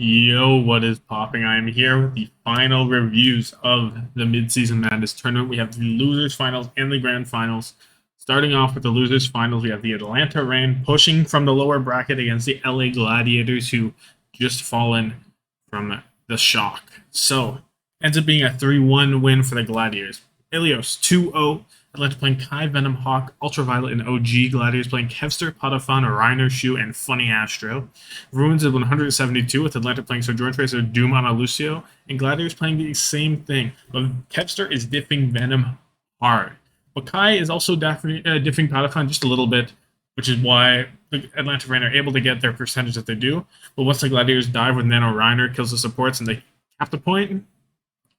Yo, what is popping? I am here with the final reviews of the Midseason Madness tournament. We have the losers finals and the grand finals. Starting off with the losers finals, we have the Atlanta Reign pushing from the lower bracket against the LA Gladiators, who just fallen from the shock. So, ends up being a 3-1 win for the Gladiators. Ilios 2-0. Atlanta playing Kai, Venom, Hawk, Ultraviolet, and OG. Gladiators playing Kevster, Potafan, Reiner, Shu, and Funny Astro. Ruins of 172 with Atlanta playing Sojourn Tracer, Doom on Lucio, and Gladiators playing the same thing. But Kevster is diffing Venom hard. But Kai is also diffing Potafan just a little bit, which is why the Atlanta Reign are able to get their percentage that they do. But once the Gladiators dive with Nano Reiner, kills the supports, and they cap the point,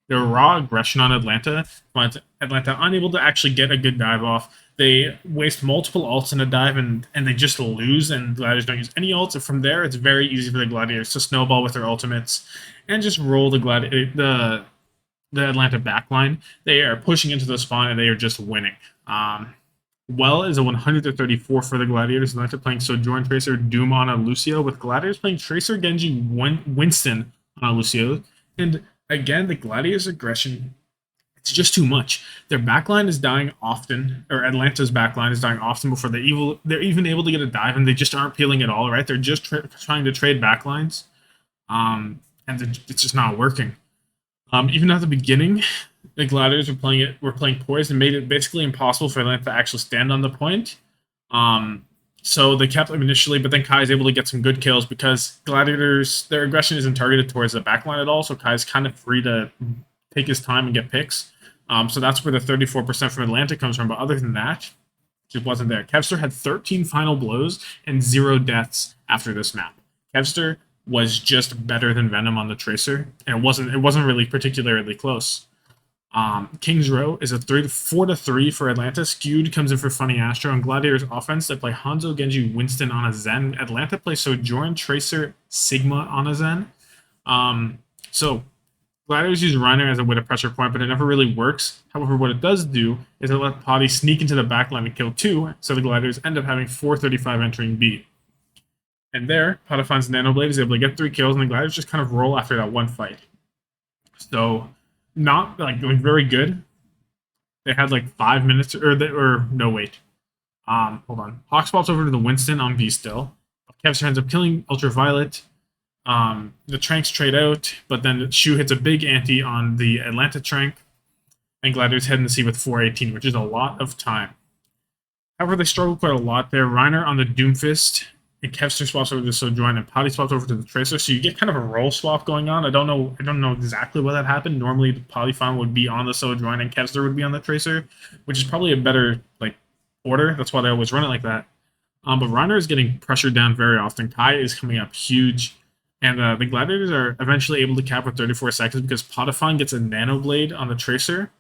their raw aggression on Atlanta, but Atlanta unable to actually get a good dive off. They waste multiple ults in a dive and they just lose, and Gladiators don't use any ults. And from there, it's very easy for the Gladiators to snowball with their ultimates and just roll the Atlanta backline. They are pushing into the spawn and they are just winning. Well is a 134 for the Gladiators. Atlanta playing Sojourn Tracer, Doom on Lucio, with Gladiators playing Tracer, Genji, Winston on Lucio. And again, the Gladiators' aggression, it's just too much. Their backline is dying often, or Atlanta's backline is dying often before they're even able to get a dive, and they just aren't peeling at all, right? They're just trying to trade backlines, and it's just not working. Even at the beginning, the Gladiators were playing poised and made it basically impossible for Atlanta to actually stand on the point. So they kept them initially, but then Kai is able to get some good kills because Gladiators, their aggression isn't targeted towards the backline at all, so Kai is kind of free to take his time and get picks. So that's where the 34% from Atlanta comes from, but other than that, it just wasn't there. Kevster had 13 final blows and 0 deaths after this map. Kevster was just better than Venom on the Tracer, and it wasn't really particularly close. King's Row is a 4-3 for Atlanta. Skewed comes in for Funny Astro. And Gladiators offense, they play Hanzo, Genji, Winston on a Zen. Atlanta plays Sojourn, Tracer, Sigma on a Zen. So Gladiators use Reiner as a way to pressure point, but it never really works. However, what it does do is it lets Potty sneak into the backline and kill 2, so the Gladiators end up having 435 entering B. And there, Potafan's Nanoblade is able to get 3 kills, and the Gladiators just kind of roll after that one fight. So not like very good. They had like 5 minutes, or no, wait. Hold on. Hawk swaps over to the Winston on B still. Kevster ends up killing Ultraviolet. The Tranks trade out, but then Shu hits a big ante on the Atlanta Trank, and Gladiators head in the C with 418, which is a lot of time. However, they struggle quite a lot there. Reiner on the Doomfist, and Kevster swaps over to Sojourn, and Potty swaps over to the Tracer, so you get kind of a role swap going on. I don't know exactly what that happened. Normally, the Polyphon would be on the Sojourn, and Kevster would be on the Tracer, which is probably a better order. That's why they always run it like that. But Reiner is getting pressured down very often. Kai is coming up huge, and the Gladiators are eventually able to cap with 34 seconds because Potaphon gets a Nano Blade on the Tracer,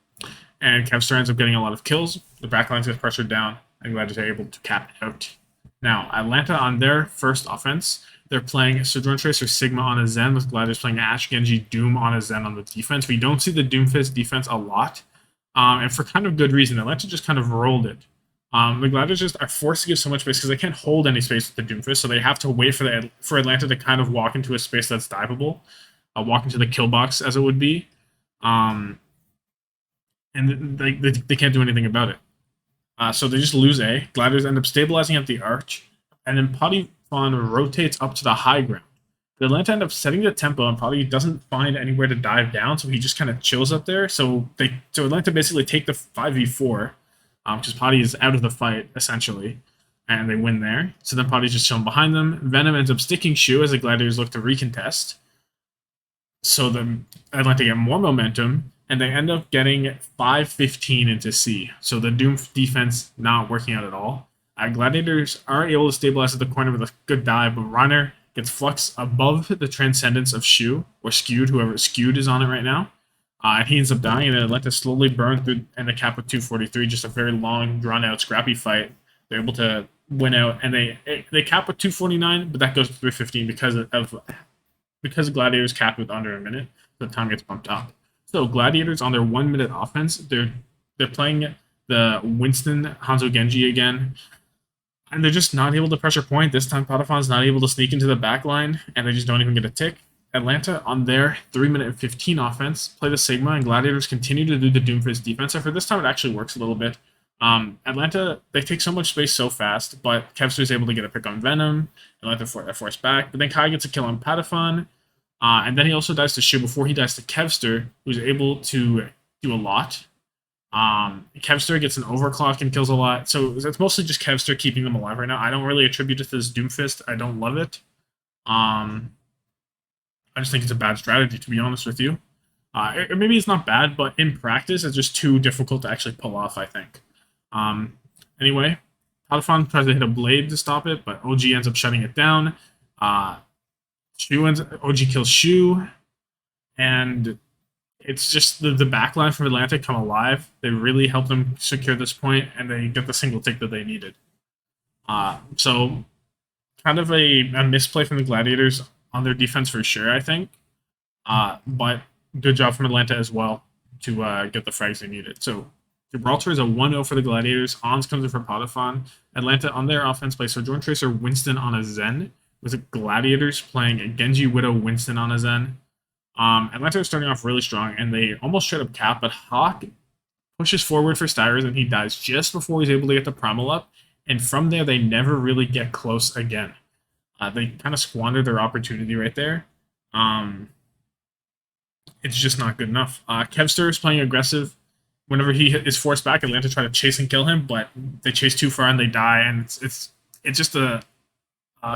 and Kevster ends up getting a lot of kills. The backlines get pressured down, and Gladiators are able to cap it out. Now, Atlanta on their first offense, they're playing Sojourn Tracer Sigma on a Zen, with Gladiators playing Ash, Genji, Doom on a Zen on the defense. We don't see the Doomfist defense a lot, and for kind of good reason. Atlanta just kind of rolled it. The Gladiators just are forced to give so much space because they can't hold any space with the Doomfist, so they have to wait for Atlanta to kind of walk into a space that's diveable, walk into the kill box, as it would be, and they can't do anything about it. So they just lose A. Gladiators end up stabilizing at the arch, and then Polyphon rotates up to the high ground. The Atlanta end up setting the tempo, and Potty doesn't find anywhere to dive down, so he just kind of chills up there. So Atlanta basically take the 5v4, because Potty is out of the fight, essentially, and they win there. So then Potty's just chilling behind them. Venom ends up sticking Shu as the Gladiators look to recontest. So the Atlanta get more momentum, and they end up getting 5-15 into C. So the Doom defense not working out at all. Gladiators are able to stabilize at the corner with a good dive, but Reiner gets flux above the Transcendence of Shu, or Skewed, whoever Skewed is on it right now. And he ends up dying, and then Atlanta slowly burn through, and the cap with 243, just a very long, drawn-out, scrappy fight. They're able to win out, and they cap with 249, but that goes to 315 because Gladiators cap with under a minute. The time gets bumped up. So Gladiators on their 1 minute offense, they're playing the Winston Hanzo Genji again, and they're just not able to pressure point. This time Potaphon's not able to sneak into the back line, and they just don't even get a tick. Atlanta on their 3-minute and 15 offense play the Sigma, and Gladiators continue to do the Doomfist defense. And for this time, it actually works a little bit. Atlanta, they take so much space so fast, but Kevster is able to get a pick on Venom. Atlanta force back, but then Kai gets a kill on Patapon, and then he also dies to Shu before he dies to Kevster, who's able to do a lot. Kevster gets an overclock and kills a lot, so it's mostly just Kevster keeping them alive right now. I don't really attribute it to this Doomfist. I don't love it. I just think it's a bad strategy, to be honest with you. Maybe it's not bad, but in practice, it's just too difficult to actually pull off, I think. Anyway, Patapon tries to hit a blade to stop it, but OG ends up shutting it down. OG kills Shu, and it's just the backline from Atlanta come alive. They really help them secure this point, and they get the single tick that they needed. So, kind of a misplay from the Gladiators on their defense for sure, I think. But good job from Atlanta as well to get the frags they needed. So Gibraltar is a 1-0 for the Gladiators. Ons comes in for Patapon. Atlanta on their offense plays Sojourn Tracer Winston on a Zen, with the Gladiators playing a Genji Widow Winston on a Zen. Atlanta is starting off really strong, and they almost straight up cap, but Hawk pushes forward for Styrus, and he dies just before he's able to get the Primal up. And from there, they never really get close again. They kind of squander their opportunity right there. It's just not good enough. Kevster is playing aggressive. Whenever he is forced back, Atlanta try to chase and kill him, but they chase too far and they die. And it's just a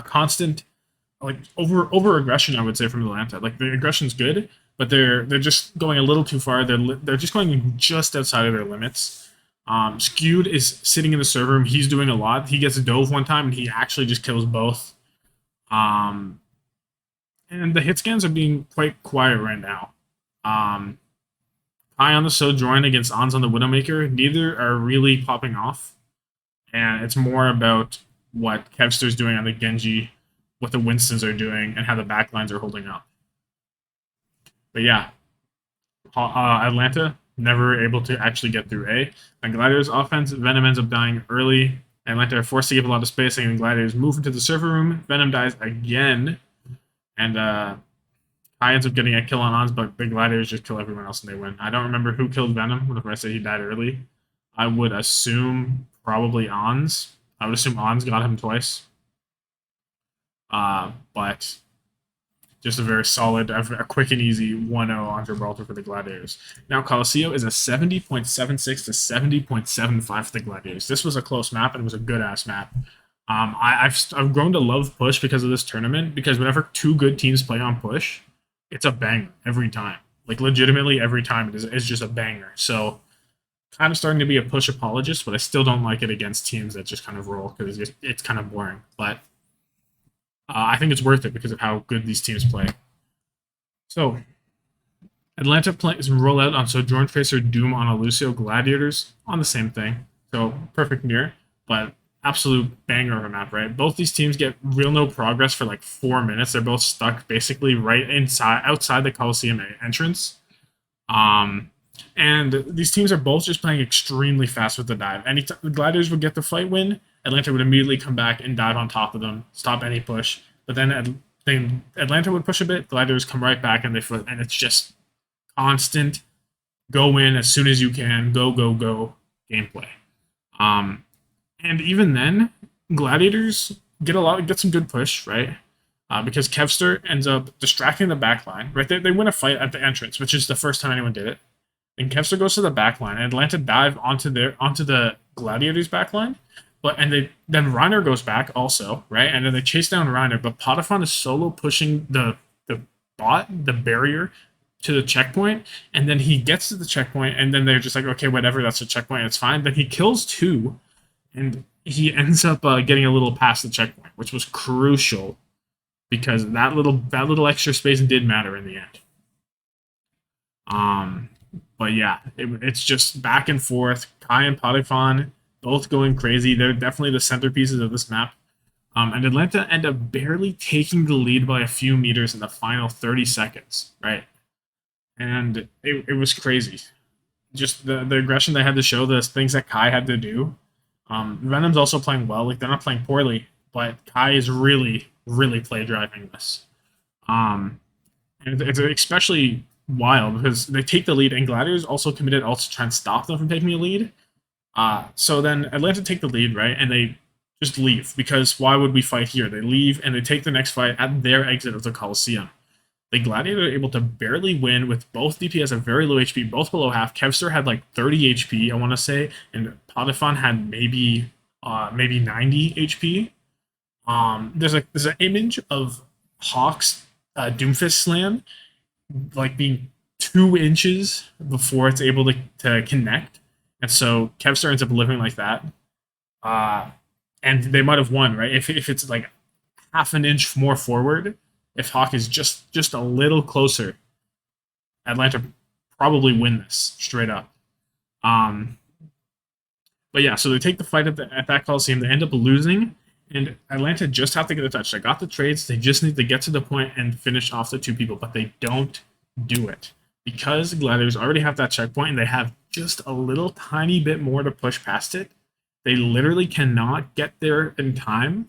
constant over aggression, I would say, from Atlanta. Like the aggression's good, but they're just going a little too far. They're just going just outside of their limits. Skewed is sitting in the server room. He's doing a lot. He gets a dove one time and he actually just kills both. And the hit scans are being quite quiet right now. Kai on the Sojourn against Ons on the Widowmaker, neither are really popping off. And it's more about what Kevster's doing on the Genji, what the Winstons are doing, and how the backlines are holding up. But yeah, Atlanta never able to actually get through A. And Gladiators offense, Venom ends up dying early. Atlanta are forced to give a lot of spacing, and Gladiators move into the server room. Venom dies again, and Kai ends up getting a kill on Ons, but the Gladiators just kill everyone else and they win. I don't remember who killed Venom whenever I say he died early. I would assume probably Ons. I would assume Ons got him twice. But just a very solid, a quick and easy 1-0 on Gibraltar for the Gladiators. Now, Colosseo is a 70.76 to 70.75 for the Gladiators. This was a close map, and it was a good-ass map. I've grown to love Push because of this tournament, because whenever two good teams play on Push, it's a banger every time. Like, legitimately, every time it's just a banger. So, kind of starting to be a Push apologist, but I still don't like it against teams that just kind of roll, because it's kind of boring. But I think it's worth it because of how good these teams play. So, Atlanta plays roll out on Sojourn Tracer, Doom on a Lucio, Gladiators on the same thing. So, perfect mirror, but absolute banger of a map, right? Both these teams get real no progress for like 4 minutes. They're both stuck basically right outside the Coliseum entrance. And these teams are both just playing extremely fast with the dive. Anytime the Gladiators would get the fight win, Atlanta would immediately come back and dive on top of them, stop any push. But then Atlanta would push a bit, Gladiators come right back and they foot, and it's just constant go in as soon as you can, go gameplay. And even then, Gladiators get some good push, right? Because Kevster ends up distracting the backline, right? They win a fight at the entrance, which is the first time anyone did it. And Kevster goes to the backline, and Atlanta dive onto the Gladiators backline, then Reiner goes back also, right? And then they chase down Reiner, but Patapon is solo pushing the barrier to the checkpoint, and then he gets to the checkpoint, and then they're just like, okay, whatever, that's a checkpoint, it's fine. Then he kills two, and he ends up getting a little past the checkpoint, which was crucial because that little extra space did matter in the end. But yeah, it's just back and forth. Kai and Patapon both going crazy. They're definitely the centerpieces of this map. And Atlanta end up barely taking the lead by a few meters in the final 30 seconds, right? And it was crazy. Just the aggression they had to show, the things that Kai had to do. Venom's also playing well. Like, they're not playing poorly, but Kai is really, really play driving this. And it's especially wild because they take the lead, and Gladiators also committed ults to try and stop them from taking the lead. So then Atlanta take the lead, right? And they just leave because why would we fight here? They leave and they take the next fight at their exit of the Coliseum. The Gladiator are able to barely win with both DPS at very low HP, both below half. Kevster had like 30 HP, I want to say, and Potifon had maybe 90 HP. There's an image of Hawk's Doomfist slam like being 2 inches before it's able to connect, and so Kevster ends up living like that. Uh, and they might have won, right? If it's like half an inch more forward, if Hawk is just a little closer, Atlanta probably win this straight up. Um, but yeah, so they take the fight at that Coliseum. They end up losing, and Atlanta just have to get a touch. They got the trades. They just need to get to the point and finish off the 2 people, but they don't do it because Gladiators already have that checkpoint and they have just a little tiny bit more to push past it. They literally cannot get there in time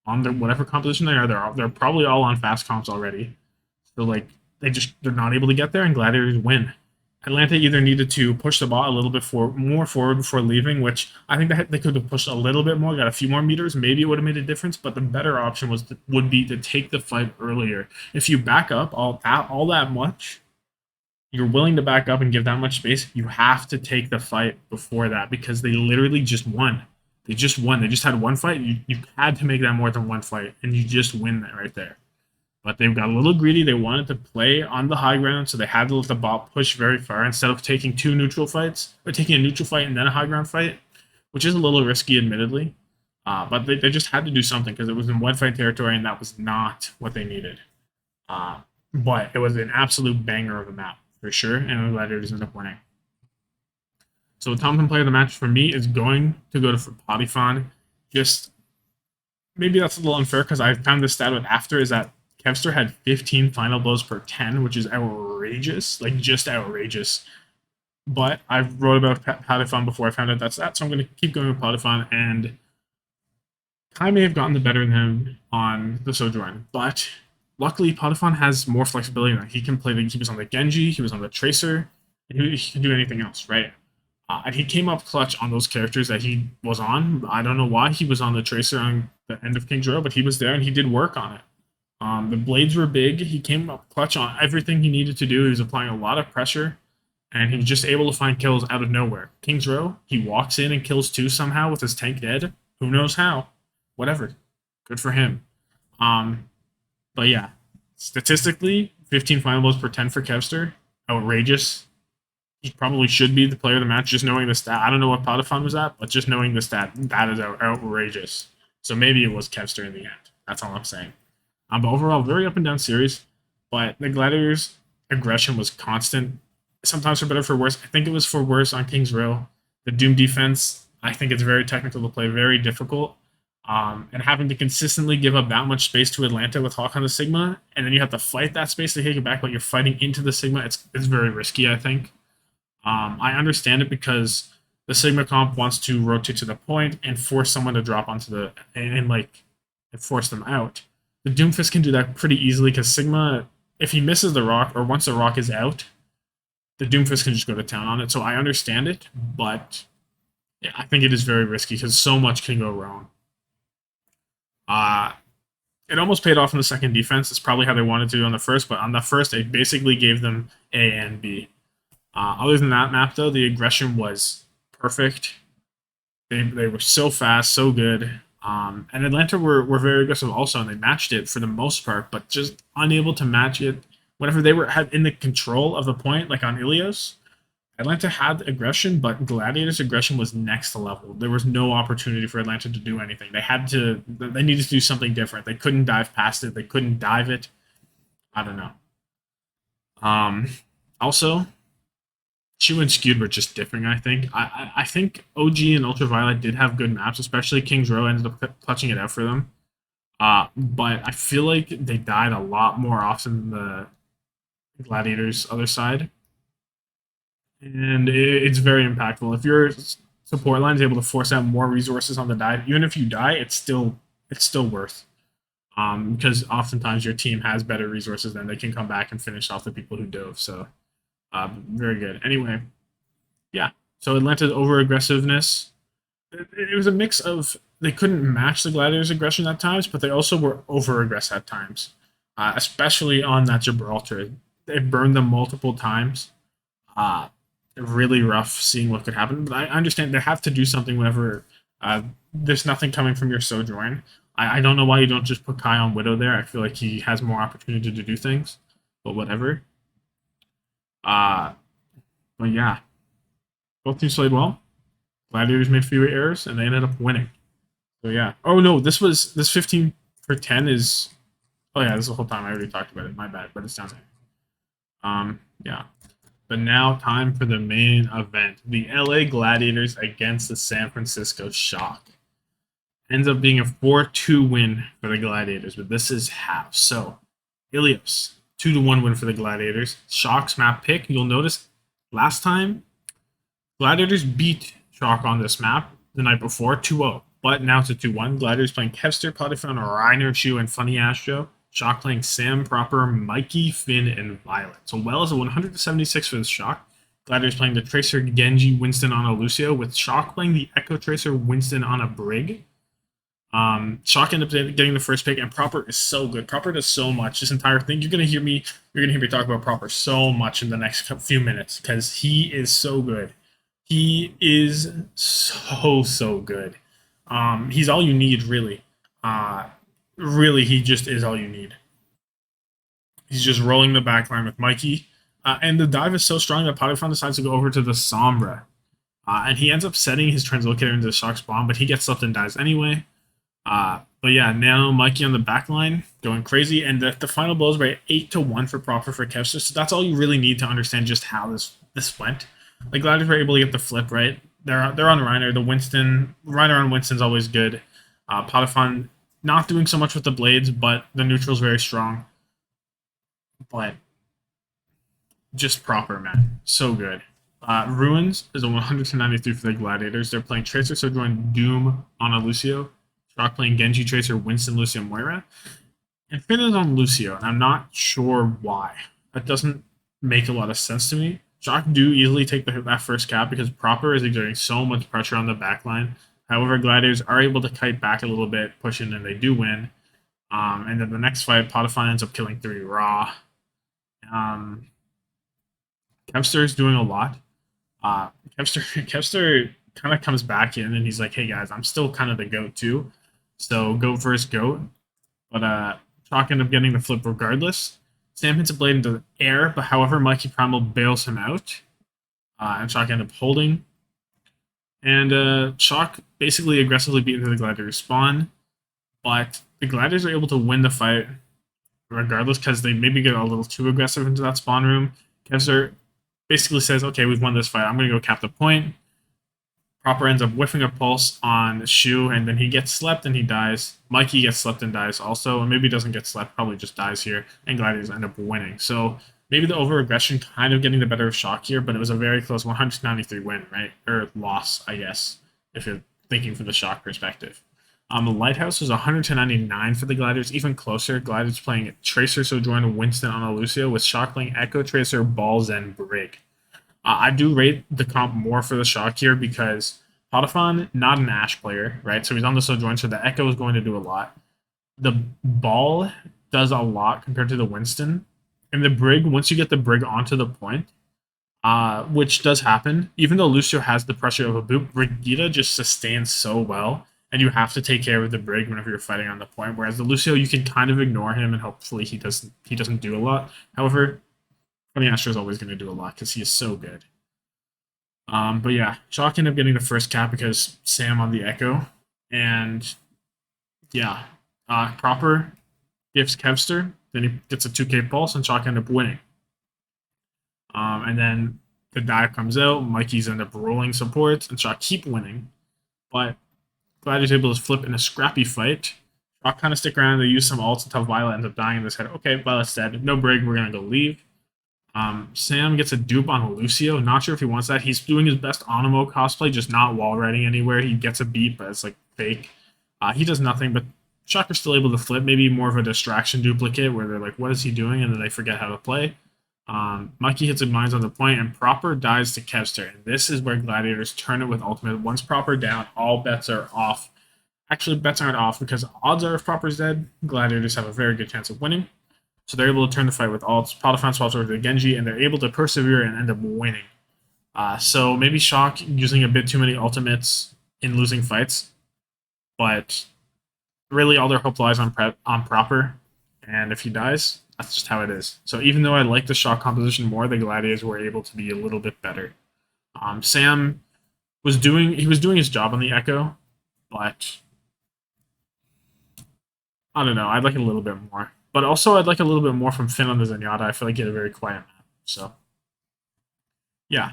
on their whatever composition they are. They're probably all on fast comps already. So like they're not able to get there, and Gladiators win. Atlanta either needed to push the ball a little bit more forward before leaving, which I think they could have pushed a little bit more, got a few more meters. Maybe it would have made a difference, but the better option would be to take the fight earlier. If you back up all that much, you're willing to back up and give that much space, you have to take the fight before that because they literally just won. They just won. They just had one fight. You had to make that more than one fight, and you just win that right there. But they got a little greedy. They wanted to play on the high ground, so they had to let the bot push very far instead of taking 2 neutral fights, or taking a neutral fight and then a high ground fight, which is a little risky, admittedly. But they just had to do something because it was in one fight territory, and that was not what they needed. But it was an absolute banger of a map, for sure, and I'm glad it ended up winning. So the Thompson player of the match for me is going to go to Potifon. Just maybe that's a little unfair because I found this stat with after is that Kevster had 15 final blows per 10, which is outrageous, like just outrageous. But I wrote about Potifon before I found out that's that, so I'm going to keep going with Potifon, and Kai may have gotten the better than him on the Sojourn, but luckily Potifon has more flexibility than he can play. He was on the Genji, he was on the Tracer, and he can do anything else, right? And he came up clutch on those characters that he was on. I don't know why he was on the Tracer on the end of King's Row, but he was there and he did work on it. The blades were big. He came up clutch on everything he needed to do. He was applying a lot of pressure, and he was just able to find kills out of nowhere. King's Row, he walks in and kills 2 somehow with his tank dead. Who knows how? Whatever. Good for him. But yeah, statistically, 15 final blows per 10 for Kevster. Outrageous. He probably should be the player of the match, just knowing the stat. I don't know what Potifon was at, but just knowing the stat, that is outrageous. So maybe it was Kevster in the end. That's all I'm saying. But overall, very up and down series. But the Gladiators' aggression was constant. Sometimes for better, for worse. I think it was for worse on King's Row. The Doom defense, I think it's very technical to play, very difficult. And having to consistently give up that much space to Atlanta with Hawk on the Sigma, and then you have to fight that space to take it back, but you're fighting into the Sigma. It's very risky, I think. I understand it because the Sigma comp wants to rotate to the point and force someone to drop onto the and force them out. The Doomfist can do that pretty easily because Sigma, if he misses the rock or once the rock is out, the Doomfist can just go to town on it. So I understand it, but yeah, I think it is very risky because so much can go wrong. It almost paid off in the second defense. It's probably how they wanted to do on the first, but on the first, they basically gave them A and B. Other than that map, though, the aggression was perfect. They were so fast, so good. And Atlanta were very aggressive also, and they matched it for the most part, but just unable to match it whenever they had in the control of the point, like on Ilios. Atlanta had aggression, but Gladiators' aggression was next level. There was no opportunity for Atlanta to do anything. They needed to do something different. They couldn't dive past it. They couldn't dive it. I don't know. Also, Chu and Skewed were just different, I think. I think OG and Ultraviolet did have good maps, especially King's Row ended up clutching it out for them. But I feel like they died a lot more often than the Gladiators' other side. And it's very impactful. If your support line is able to force out more resources on the dive, even if you die, it's still worth. because oftentimes your team has better resources, then they can come back and finish off the people who dove. So very good. Anyway, yeah. So Atlanta's over aggressiveness. It was a mix of they couldn't match the Gladiators' aggression at times, but they also were over aggressive at times, especially on that Gibraltar. They burned them multiple times. Uh, really rough seeing what could happen. But I understand they have to do something whenever there's nothing coming from your Sojourn. I don't know why you don't just put Kai on Widow there. I feel like he has more opportunity to do things, but whatever. Uh, but yeah, both teams played well. Gladiators made fewer errors, and they ended up winning. So yeah. Oh no, this 15 for 10 is. Oh yeah, this is the whole time I already talked about it. My bad, but it's down there. Yeah. But now time for the main event: the LA Gladiators against the San Francisco Shock. Ends up being a 4-2 win for the Gladiators, but this is half. So Ilios 2-1 win for the Gladiators. Shock's map pick. You'll notice last time Gladiators beat Shock on this map the night before 2-0, but now it's a 2-1. Gladiators playing Kevster, Potifon, Reiner, Shu, and Funny Astro. Shock playing Sam, Proper, Mikey, Finn, and Violet. So well as a 176 for the Shock. Gladiators playing the Tracer, Genji, Winston on a Lucio, with Shock playing the Echo Tracer, Winston on a Brig. Shock ended up getting the first pick, and Proper is so good. Proper does so much. This entire thing, you're gonna hear me talk about Proper so much in the next few minutes because he is so good. He is so good. He's all you need, really. Really, he just is all you need. He's just rolling the backline with Mikey. And the dive is so strong that Potifon decides to go over to the Sombra. And he ends up setting his Translocator into the Shock's bomb, but he gets slept and dies anyway. But yeah, now Mikey on the backline going crazy, and the final blows by 8-1 for Proper for Kevster. So that's all you really need to understand just how this went. Like Gladiators were able to get the flip right. They're on Reiner. Reiner on Winston's always good. Potifon not doing so much with the blades, but the neutral's very strong. But just Proper, man, so good. Ruins is a 193 for the Gladiators. They're playing Tracer, so join Doom on a Lucio. Shock playing Genji, Tracer, Winston, Lucio, Moira. And Finn is on Lucio, and I'm not sure why. That doesn't make a lot of sense to me. Shock do easily take that first cap because Proper is exerting so much pressure on the backline. However, Gladiators are able to kite back a little bit, push in, and they do win. And then the next fight, Potifon ends up killing 3 Raw. Kevster is doing a lot. Kevster kind of comes back in, and he's like, hey guys, I'm still kind of the GOAT too. So goat versus GOAT. But Shock ended up getting the flip regardless. Sam hits a blade into the air, but however, Mikey Primal bails him out. And Shock ended up holding. And Shock basically aggressively beat into the Gladiator spawn. But the Gladiators are able to win the fight regardless because they maybe get a little too aggressive into that spawn room. Kevster basically says, okay, we've won this fight. I'm going to go cap the point. Proper ends up whiffing a pulse on Shu, and then he gets slept and he dies. Mikey gets slept and dies also, and maybe doesn't get slept, probably just dies here, and Gladiators end up winning. So maybe the over-aggression kind of getting the better of Shock here, but it was a very close 193 win, right? Or loss, I guess, if you're thinking from the Shock perspective. The Lighthouse was 199 for the Gladiators, even closer. Gladiators playing Tracer, so join Winston on a Lucio, with Shock playing Echo, Tracer, Balls, and Brig. I do rate the comp more for the Shock here because Potifon, not an Ashe player, right? So he's on the Sojourn, so the Echo is going to do a lot. The Ball does a lot compared to the Winston. And the Brig, once you get the Brig onto the point, which does happen, even though Lucio has the pressure of a boot, Brigida just sustains so well, and you have to take care of the Brig whenever you're fighting on the point, whereas the Lucio, you can kind of ignore him, and hopefully he doesn't do a lot. However, Funny Astro is always going to do a lot because he is so good. But yeah, Shock ended up getting the first cap because Sam on the Echo. And yeah, Proper gives Kevster. Then he gets a 2k pulse, and Shock ended up winning. And then the dive comes out. Mikey's end up rolling supports, and Shock keep winning. But Gladiator's able to flip in a scrappy fight. Shock kind of stick around. They use some ults until Violet ends up dying in this head. Okay, Violet's dead. No Brig. We're going to go leave. Sam gets a dupe on a Lucio. Not sure if he wants that. He's doing his best Onimo cosplay, just not wall riding anywhere. He gets a beat, but it's like fake. He does nothing, but Shocker's still able to flip, maybe more of a distraction duplicate where they're like, what is he doing? And then they forget how to play. Mikey hits a mines on the point, and Proper dies to Kevster. And this is where Gladiators turn it with ultimate. Once Proper down, all bets are off. Actually, bets aren't off because odds are if Proper's dead, Gladiators have a very good chance of winning. So they're able to turn the fight with ults. Podafan swaps over to Genji, and they're able to persevere and end up winning. So maybe Shock using a bit too many ultimates in losing fights, but really all their hope lies on Proper, and if he dies, that's just how it is. So even though I like the Shock composition more, the Gladiators were able to be a little bit better. Sam was doing his job on the Echo, but I don't know. I'd like it a little bit more. But also, I'd like a little bit more from Finn on the Zenyatta. I feel like he had a very quiet map. So, yeah.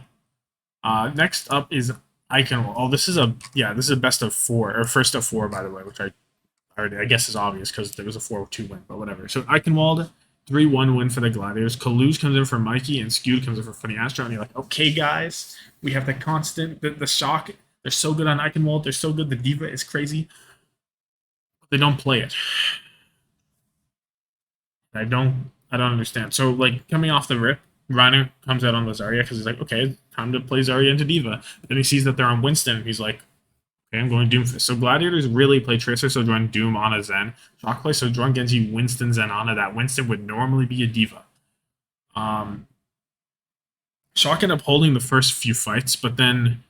Next up is Iconwall. Oh, this is a best of 4, or first of 4, by the way, which I guess is obvious because there was a 4-2 win, but whatever. So Eichenwald, 3-1 win for the Gladiators. Kaluge comes in for Mikey, and Skewed comes in for Funny Astro. And you're like, okay, guys, we have the constant, the Shock. They're so good on Eichenwald. They're so good. The Diva is crazy. They don't play it. I don't understand. So, like, coming off the rip, Reiner comes out on the Zarya because he's like, okay, time to play Zarya into Diva. Then he sees that they're on Winston, and he's like, okay, I'm going Doomfist. So Gladiators really play Tracer, so run Doom on a Zen. Shock play, so run Genji, Winston, Zen on a. That Winston would normally be a Diva. Shock ended up holding the first few fights, but then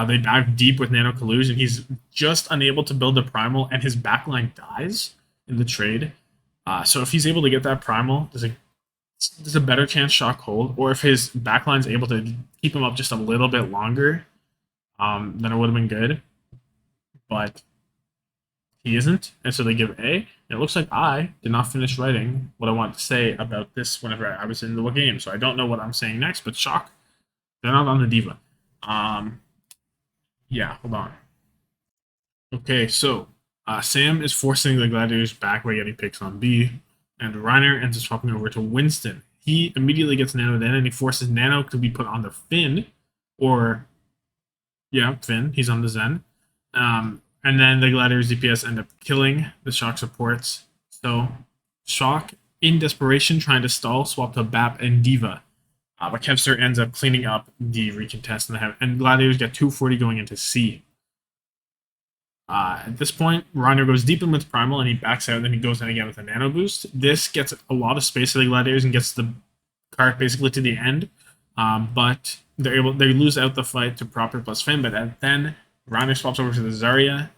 they dive deep with Nano Kaluge, and he's just unable to build a Primal, and his backline dies in the trade. So if he's able to get that Primal, there's a better chance Shock hold, or if his backline's able to keep him up just a little bit longer, then it would have been good. But he isn't, and so they give A. And it looks like I did not finish writing what I wanted to say about this whenever I was in the game, so I don't know what I'm saying next, but Shock, they're not on the Diva. Yeah, hold on. Okay, so Sam is forcing the Gladiators back by getting picks on B, and Reiner ends up swapping over to Winston. He immediately gets Nano then, and he forces Nano to be put on the Finn, or, yeah, Finn, he's on the Zen. And then the Gladiators DPS end up killing the Shock supports. So Shock, in desperation, trying to stall, swap to BAP and Diva. But Kevster ends up cleaning up the recontest, and Gladiators get 240 going into C. At this point, Reiner goes deep in with Primal, and he backs out, and then he goes in again with a Nano Boost. This gets a lot of space for the Gladiators and gets the cart basically to the end. But they lose out the fight to Proper plus Finn, but then Reiner swaps over to the Zarya.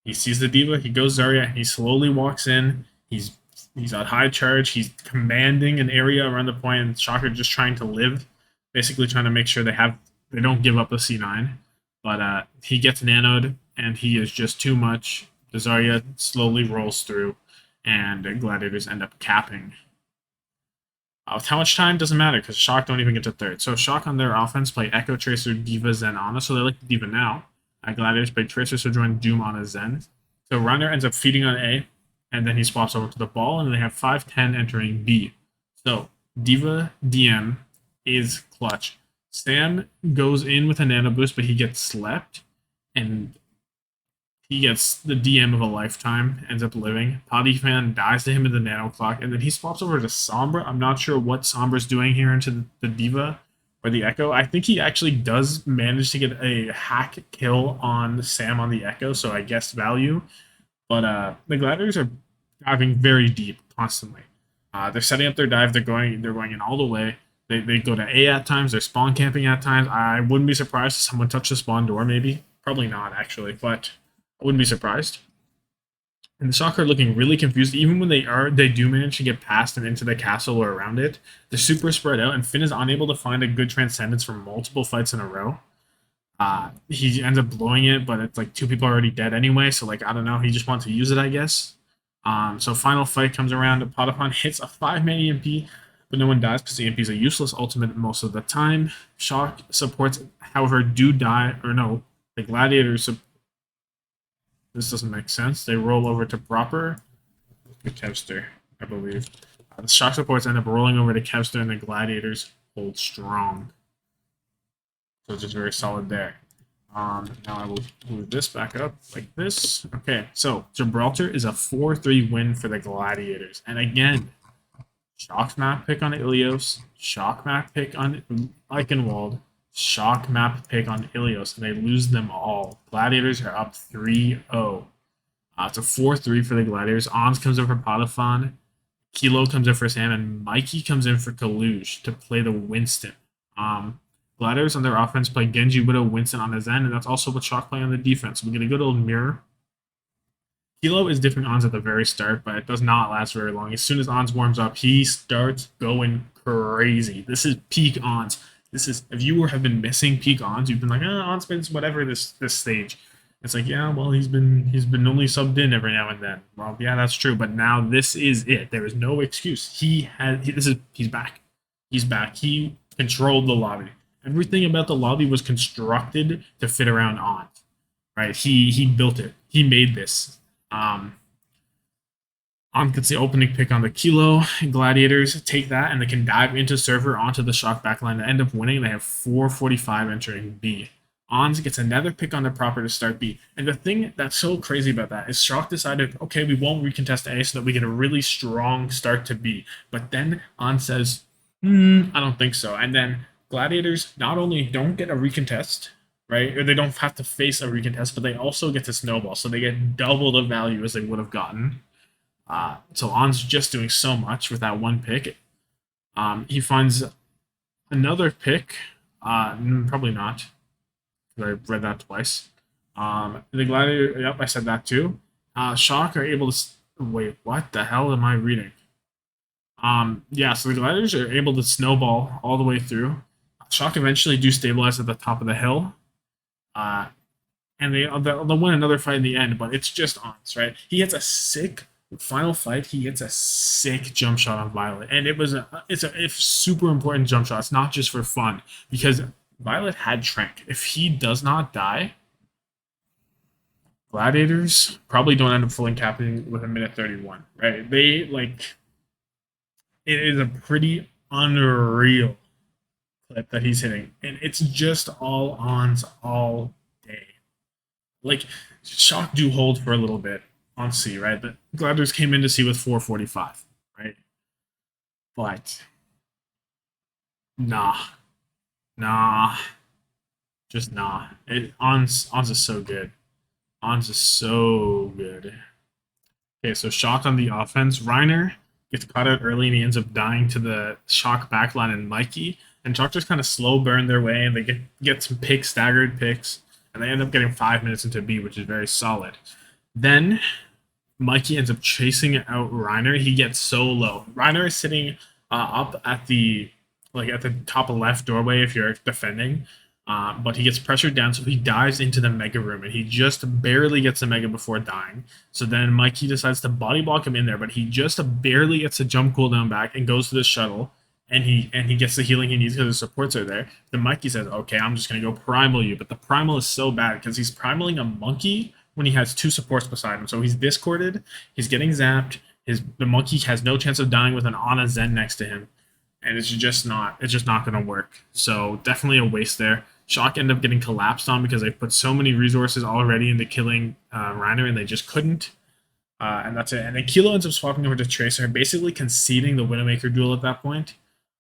He sees the Diva, he goes Zarya, he slowly walks in, he's at high charge, he's commanding an area around the point, and Shocker just trying to live, basically trying to make sure they don't give up the C9. But he gets nanoed, and he is just too much. The Zarya slowly rolls through, and the Gladiators end up capping. With how much time doesn't matter, because Shock don't even get to third. So Shock on their offense play Echo, Tracer, Diva, Zen, Ana, so they like the Diva now. Gladiators play Tracer, so join Doom on a Zen. So Reiner ends up feeding on A, and then he swaps over to the ball, and they have 5-10 entering B. So Diva DM is clutch. Sam goes in with a Nano Boost, but he gets slept, and he gets the DM of a lifetime, ends up living. Podifan dies to him in the Nano Clock, and then he swaps over to Sombra. I'm not sure what Sombra's doing here into the Diva or the Echo. I think he actually does manage to get a hack kill on Sam on the Echo, so I guess value. But the Gladiators are diving very deep constantly. They're setting up their dive. They're going in all the way. They go to A at times. They're spawn camping at times. I wouldn't be surprised if someone touched the spawn door, maybe. Probably not, actually, but I wouldn't be surprised. And the Shock are looking really confused. Even when they do manage to get past and into the castle or around it, they're super spread out, and Finn is unable to find a good transcendence for multiple fights in a row. He ends up blowing it, but it's like 2 people are already dead anyway, so like, I don't know, he just wants to use it, I guess. So final fight comes around, Podafan hits a 5-man EMP, but no one dies because the EMP is a useless ultimate most of the time. Shock supports, however, do die, or no, the Gladiators. This doesn't make sense. They roll over to Proper. Kevster, I believe. The Shock supports end up rolling over to Kevster, and the Gladiators hold strong. So it's just very solid there. Now I will move this back up like this. Okay, so Gibraltar is a 4-3 win for the Gladiators. And again, shock map pick on Ilios, shock map pick on Eichenwald, shock map pick on Ilios, and they lose them all. Gladiators are up 3-0. It's a 4-3 for the Gladiators. Ons comes in for Podafon, Kilo comes in for Sam, and Mikey comes in for Kaluge to play the Winston. Gladiators on their offense play Genji, Widow, Winston on his end, and that's also what Shock play on the defense. We're going to go to mirror. Kilo is different Ons at the very start, but it does not last very long. As soon as Ons warms up, he starts going crazy. This is peak Ons. This is, if you have been missing peak Ons, you've been like, Ons been whatever this stage. It's like, yeah, well, he's been only subbed in every now and then. Well, yeah, that's true, but now this is it. There is no excuse. He's back. He's back. He controlled the lobby. Everything about the lobby was constructed to fit around Ons, right? He built it. He made this. On gets the opening pick on the Kilo. Gladiators take that, and they can dive into server onto the Shock backline to end up winning. They have 4:45 entering B. Ons gets another pick on the proper to start B. And the thing that's so crazy about that is Shock decided, okay, we won't recontest A so that we get a really strong start to B. But then Ons says, I don't think so. And then Gladiators not only don't get a recontest, right, or they don't have to face a recontest, but they also get to snowball. So they get double the value as they would have gotten. So On's just doing so much with that one pick. He finds another pick. Probably not. I read that twice. The Gladiator, yep, I said that too. Shock are able to... Wait, what the hell am I reading? Yeah, so the Gladiators are able to snowball all the way through. Shock eventually do stabilize at the top of the hill. And they'll win another fight in the end, but it's just Ons, right? He hits a sick final fight. He hits a sick jump shot on Violet, and it's a super important jump shot. It's not just for fun, because Violet had Trank. If he does not die, Gladiators probably don't end up fully capping with a minute 31, right? They, like, it is a pretty unreal clip that he's hitting, and it's just all Ons all day. Like, Shock do hold for a little bit on C, right? The Gladiators came in to C with 4:45, right? But nah, just nah. Ons is so good. Ons is so good. Okay, so Shock on the offense. Reiner gets caught out early and he ends up dying to the Shock backline and Mikey. And Shock just kind of slow burn their way, and they get some picks, staggered picks, and they end up getting 5 minutes into B, which is very solid. Then Mikey ends up chasing out Reiner. He gets so low. Reiner is sitting up at the top left doorway if you're defending, but he gets pressured down, so he dives into the Mega Room, and he just barely gets the Mega before dying. So then Mikey decides to body block him in there, but he just barely gets a jump cooldown back and goes to the shuttle, and he gets the healing he needs because his supports are there. Then Mikey says, okay, I'm just going to go primal you, but the primal is so bad because he's primaling a monkey when he has two supports beside him. So he's discorded, he's getting zapped, the monkey has no chance of dying with an Ana Zen next to him, and it's just not going to work. So definitely a waste there. Shock ended up getting collapsed on because they put so many resources already into killing Reiner, and they just couldn't. And that's it. And then Kilo ends up swapping over to Tracer, basically conceding the Widowmaker duel at that point.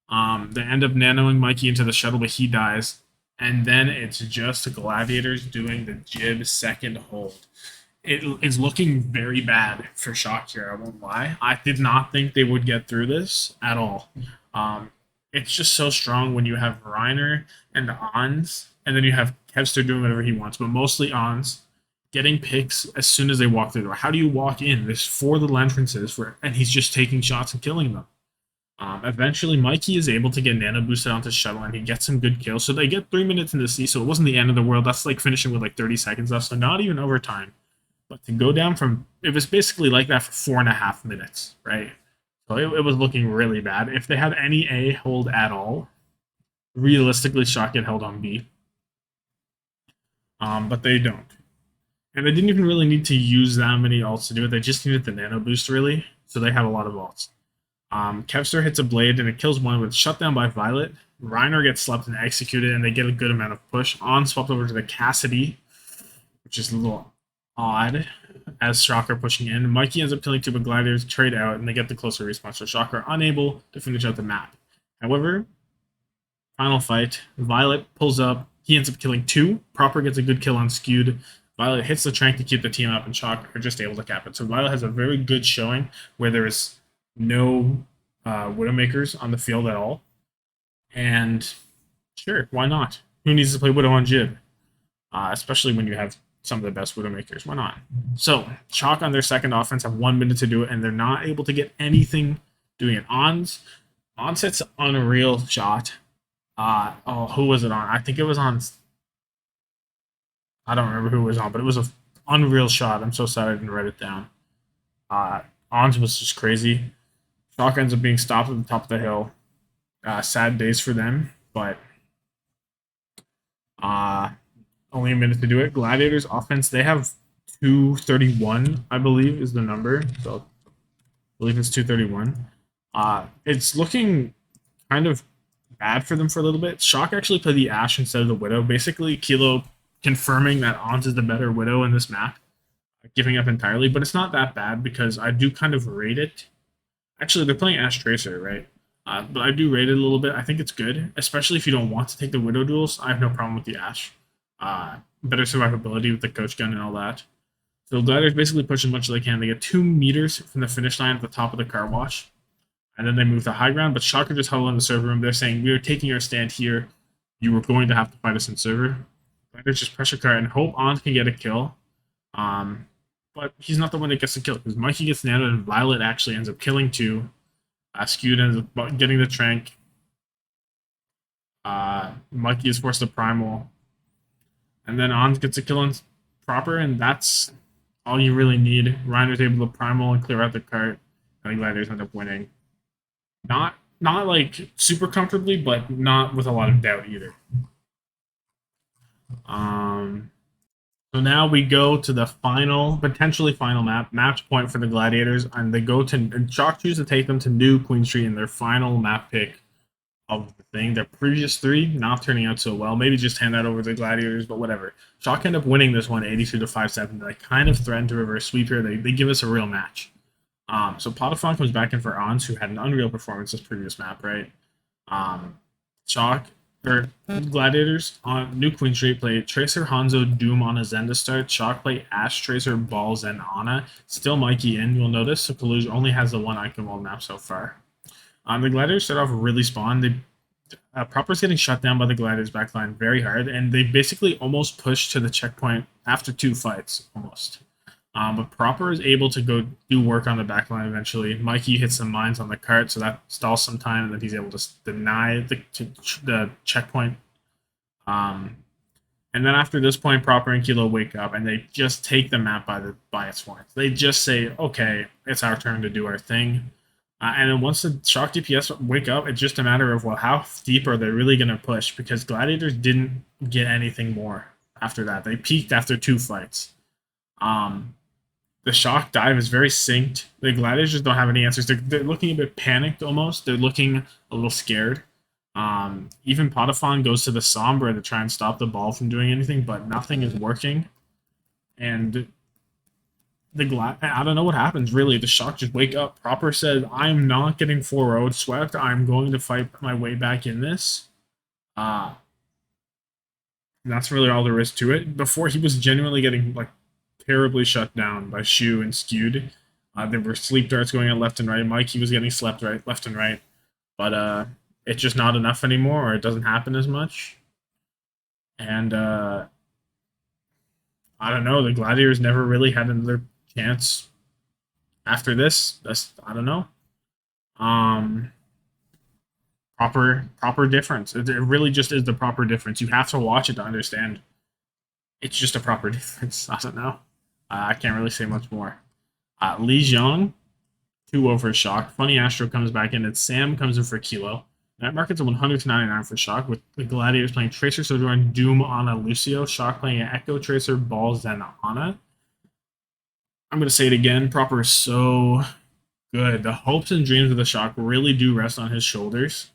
They end up nanoing Mikey into the shuttle, but he dies. And then it's just Gladiators doing the Jib second hold. It is looking very bad for Shock here, I won't lie. I did not think they would get through this at all. It's just so strong when you have Reiner and Ons, and then you have Kevster doing whatever he wants, but mostly Ons getting picks as soon as they walk through the door. How do you walk in? There's 4 little entrances, and he's just taking shots and killing them. Eventually, Mikey is able to get nano boosted onto shuttle, and he gets some good kills. So they get 3 minutes into C, so it wasn't the end of the world. That's like finishing with like 30 seconds left, so not even overtime. But to go down from, it was basically like that for 4.5 minutes, right? So it was looking really bad. If they had any A hold at all, realistically, Shock get held on B. But they don't. And they didn't even really need to use that many ults to do it. They just needed the nano boost, really. So they have a lot of ults. Kevster hits a blade and it kills one with shut down by Violet. Reiner gets slept and executed, and they get a good amount of push. On swapped over to the Cassidy, which is a little odd as Shocker pushing in. Mikey ends up killing two, but Gladiators trade out, and they get the closer response. So Shocker unable to finish out the map. However, final fight, Violet pulls up. He ends up killing two. Proper gets a good kill on Skewed. Violet hits the Trank to keep the team up, and Shocker are just able to cap it. So Violet has a very good showing where there is no Widowmakers on the field at all. And sure, why not? Who needs to play Widow on Jib? Especially when you have some of the best Widowmakers. Why not? So, Chalk on their second offense have 1 minute to do it, and they're not able to get anything doing it. Onset's unreal shot. Who was it on? I think it was on. I don't remember who it was on, but it was an unreal shot. I'm so sad I didn't write it down. Ons was just crazy. Chalk ends up being stopped at the top of the hill. Sad days for them, but only a minute to do it. Gladiators offense, they have 231, I believe, is the number. So I believe it's 231. It's looking kind of bad for them for a little bit. Shock actually played the Ash instead of the Widow. Basically, Kilo confirming that Ons is the better Widow in this map, giving up entirely, but it's not that bad because I do kind of rate it. Actually, they're playing Ash Tracer, right? But I do rate it a little bit. I think it's good, especially if you don't want to take the Widow duels. I have no problem with the Ash. Better survivability with the coach gun and all that. So the Gladiators basically push as much as they can. They get 2 meters from the finish line at the top of the car wash. And then they move to high ground, but Shocker just huddle in the server room. They're saying, we are taking our stand here. You were going to have to fight us in server. Gladiators just pressure car and hope Ons can get a kill. But he's not the one that gets the kill, because Mikey gets nailed and Violet actually ends up killing two. Skewed ends up getting the Trank. Mikey is forced to primal. And then Ons gets a kill on Proper, and that's all you really need. Reiner's able to primal and clear out the cart. And the Gladiators end up winning. Not like super comfortably, but not with a lot of doubt either. So now we go to the potentially final match point for the Gladiators, and they go to, and Chalk choose to take them to New Queen Street in their final map pick of the thing. Their previous three not turning out so well. Maybe just hand that over to the Gladiators, but whatever. Chalk end up winning this one 83 to 5-7. They kind of threaten to reverse sweep here. They give us a real match. So Potafon comes back in for Ons, who had an unreal performance this previous map, right? Gladiators on New Queen Street play Tracer, Hanzo, Doom on a Zen to start. Chalk play Ash, Tracer, Balls, and Ana. Still Mikey in, you'll notice. So Kaluj only has the one icon wall map so far. The Gladiators start off really spawned. Proper's getting shut down by the Gladiators backline very hard, and they basically almost push to the checkpoint after 2 fights, almost. But Proper is able to go do work on the backline eventually. Mikey hits some mines on the cart, so that stalls some time, and then he's able to deny the checkpoint. And then after this point, Proper and Kilo wake up, and they just take the map by its horns. They just say, okay, it's our turn to do our thing. And then once the Shock DPS wake up, it's just a matter of, well, how deep are they really going to push? Because Gladiators didn't get anything more after that. They peaked after 2 fights. The Shock dive is very synced. The Gladiators just don't have any answers. They're looking a bit panicked almost. They're looking a little scared. Even Potafon goes to the Sombra to try and stop the ball from doing anything, but nothing is working. And I don't know what happens, really. The Shock just wake up. Proper says, I'm not getting 4-0'd swept. I'm going to fight my way back in this. And that's really all there is to it. Before, he was genuinely getting, like, terribly shut down by Shu and Skewed. There were sleep darts going on left and right. Mikey was getting slept right, left and right. But it's just not enough anymore, or it doesn't happen as much. And I don't know. The Gladiators never really had another chance after this. I don't know. Proper difference. It really just is the proper difference. You have to watch it to understand. It's just a proper difference. I don't know. I can't really say much more. Li Jiang, 2-0 for Shock. Funny Astro comes back in, and Sam comes in for Kilo. That market's a 100 to 99 for Shock, with the Gladiators playing Tracer, Sojourn, Doom, Ana, Lucio. Shock playing Echo, Tracer, Balls, and Ana. I'm going to say it again. Proper is so good. The hopes and dreams of the Shock really do rest on his shoulders.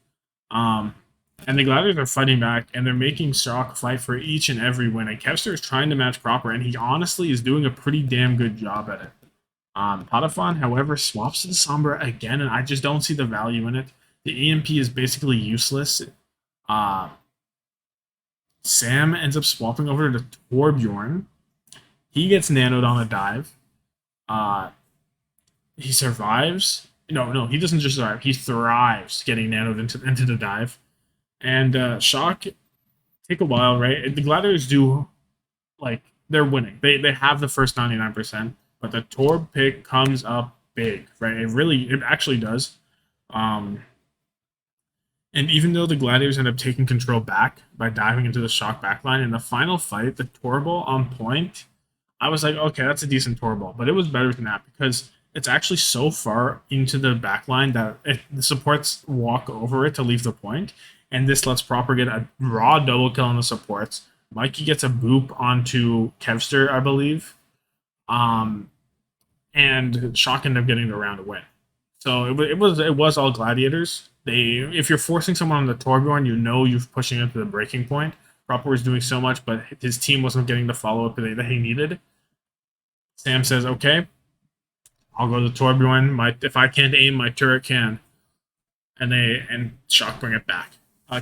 Um, and the Gladiators are fighting back, and they're making Shock fight for each and every win. And Kevster is trying to match Proper, and he honestly is doing a pretty damn good job at it. Patafon, however, swaps to the Sombra again, and I just don't see the value in it. The EMP is basically useless. Sam ends up swapping over to Torbjorn. He gets nanoed on a dive. He survives. No, he doesn't just survive. He thrives getting nanoed into the dive. And Shock take a while, right? The Gladiators do, like, they're winning. They have the first 99%, but the Torb pick comes up big, right? It actually does. And even though the Gladiators end up taking control back by diving into the Shock backline, in the final fight, the Torball on point, I was like, okay, that's a decent Torball. But it was better than that because it's actually so far into the backline that the supports walk over it to leave the point. And this lets Proper get a raw double kill on the supports. Mikey gets a boop onto Kevster, I believe. And Shock ended up getting the round win. So it was all Gladiators. If you're forcing someone on the Torbjorn, you know you're pushing it to the breaking point. Proper was doing so much, but his team wasn't getting the follow-up that he needed. Sam says, okay, I'll go to Torbjorn. If I can't aim, my turret can. And Shock bring it back.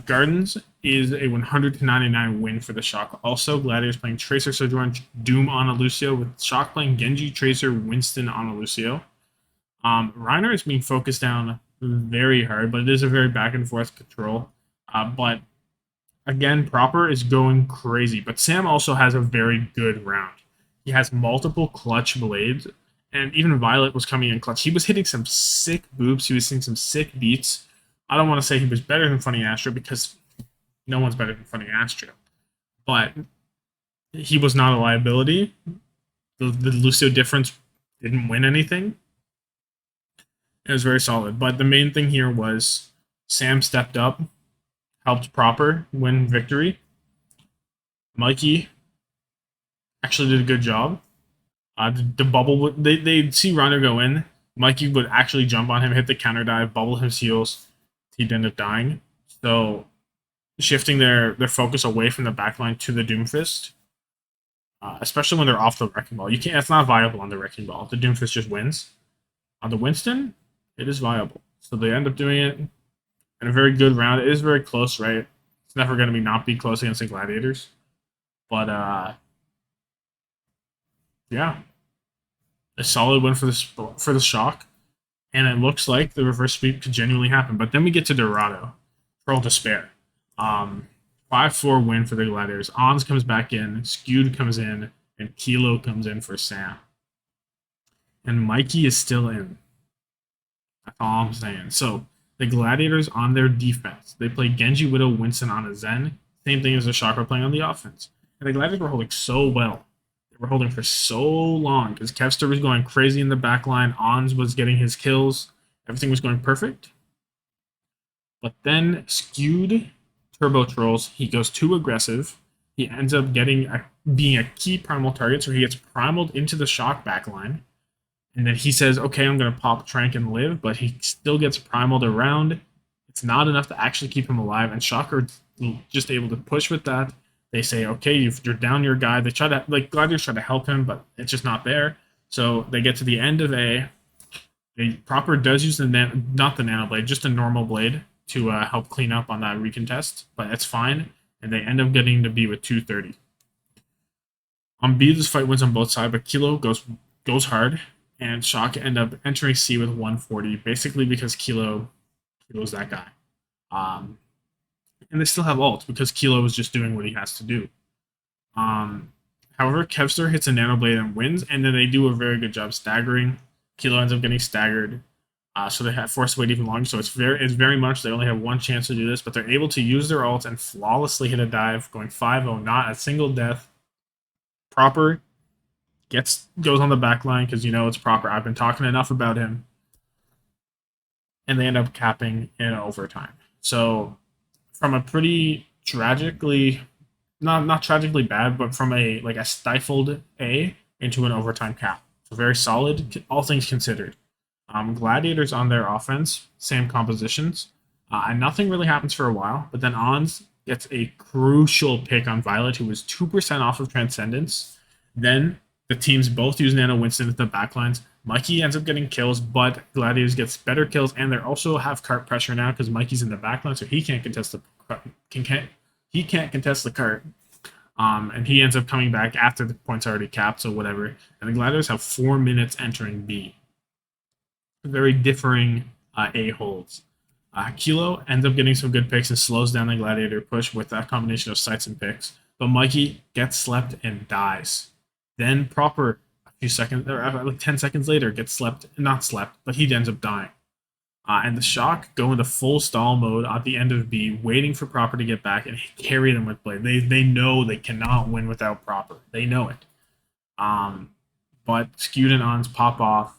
Gardens is a 100-99 win for the Shock. Also, Gladiators playing Tracer, Sojourn, Doom on a Lucio, with Shock playing Genji, Tracer, Winston on a Lucio. Reiner is being focused down very hard, but it is a very back and forth control. But again, Proper is going crazy. But Sam also has a very good round. He has multiple clutch blades, and even Violet was coming in clutch. He was hitting some sick boops. He was hitting some sick beats. I don't want to say he was better than Funny Astro because no one's better than Funny Astro. But he was not a liability. The Lucio difference didn't win anything. It was very solid. But the main thing here was Sam stepped up, helped Proper win victory. Mikey actually did a good job. The bubble, they'd see Reiner go in. Mikey would actually jump on him, hit the counter dive, bubble his heals. He'd end up dying. So shifting their focus away from the backline to the Doomfist, especially when they're off the Wrecking Ball. It's not viable on the Wrecking Ball. The Doomfist just wins. On the Winston, it is viable. So they end up doing it in a very good round. It is very close, right? It's never going to not be close against the Gladiators. But, yeah. A solid win for the Shock. And it looks like the reverse sweep could genuinely happen. But then we get to Dorado. Pearl Despair. 5-4 win for the Gladiators. Ons comes back in. Skewed comes in. And Kilo comes in for Sam. And Mikey is still in. That's all I'm saying. So, the Gladiators on their defense. They play Genji, Widow, Winston on a Zen. Same thing as the Shock were playing on the offense. And the Gladiators were holding so well. They were holding for so long because Kevster was going crazy in the back line. Ons was getting his kills. Everything was going perfect. But then Skewed Turbo Trolls. He goes too aggressive. He ends up being a key primal target, so he gets primaled into the Shock backline. And then he says, okay, I'm going to pop Trank and live, but he still gets primaled around. It's not enough to actually keep him alive, and Shock are just able to push with that. They say, okay, you're down your guy. They try to, Gladiators try to help him, but it's just not there. So they get to the end of A. Proper does use not the Nano Blade, just a normal blade to help clean up on that recontest, but it's fine. And they end up getting to B with 230. On B, this fight wins on both sides, but Kilo goes hard, and Shock end up entering C with 140, basically because Kilo's that guy. And they still have ult because Kilo is just doing what he has to do. However, Kevster hits a Nano Blade and wins, and then they do a very good job staggering. Kilo ends up getting staggered, so they have forced to wait even longer. So it's very much they only have one chance to do this, but they're able to use their ult and flawlessly hit a dive, going 5-0, not a single death. Proper goes on the back line because it's Proper. I've been talking enough about him. And they end up capping in overtime. So from a pretty tragically, not tragically bad, but from a stifled A into an overtime cap. So very solid, all things considered. Gladiators on their offense, same compositions. And nothing really happens for a while, but then Ons gets a crucial pick on Violet, who was 2% off of Transcendence. Then the teams both use Nano Winston at the backlines. Mikey ends up getting kills, but Gladiators gets better kills, and they also have cart pressure now because Mikey's in the backline, so he can't contest the cart. And he ends up coming back after the point's already capped, so whatever. And the Gladiators have 4 minutes entering B. Very differing A holds. Kilo ends up getting some good picks and slows down the Gladiator push with that combination of sights and picks. But Mikey gets slept and dies. Then Proper, a few seconds, or like 10 seconds later, gets slept, not slept, but he ends up dying. And the Shock go into full stall mode at the end of B, waiting for Proper to get back and carry them with Blade. They know they cannot win without Proper. They know it. But Skewed and Ons pop off